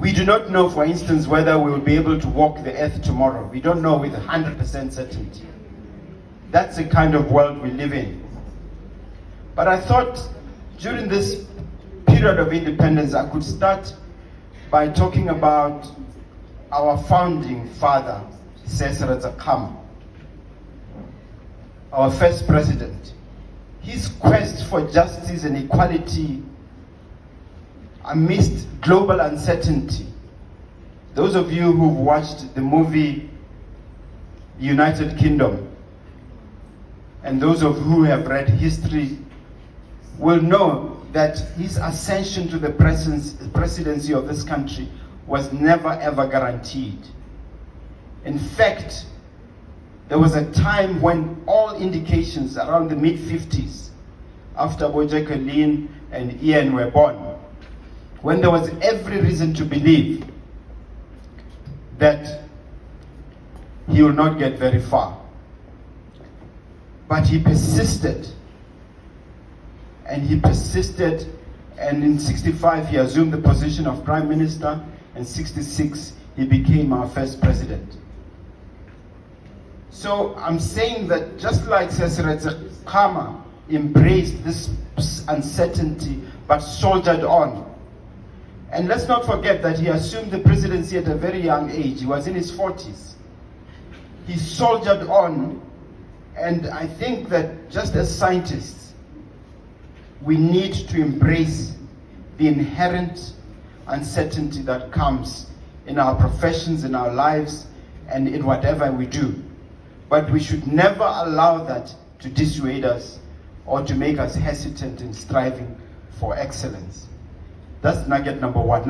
We do not know, for instance, whether we will be able to walk the earth tomorrow. We don't know with 100% certainty. That's the kind of world we live in. But I thought during this period of independence, I could start by talking about our founding father, Seretse Khama, our first president. His quest for justice and equality amidst global uncertainty. Those of you who've watched the movie United Kingdom, and those of you who have read history, will know that his ascension to the presidency of this country was never ever guaranteed. In fact, there was a time when all indications around the mid-50s, after Botswana and Ian were born, when there was every reason to believe that he will not get very far. But he persisted, and he persisted, and in 65 he assumed the position of Prime Minister, and 66 he became our first president. So I'm saying that just like Seretse Khama embraced this uncertainty but soldiered on. And let's not forget that he assumed the presidency at a very young age. He was in his 40s. He soldiered on, and I think that just as scientists, we need to embrace the inherent uncertainty that comes in our professions, in our lives, and in whatever we do. But we should never allow that to dissuade us or to make us hesitant in striving for excellence. That's nugget number one.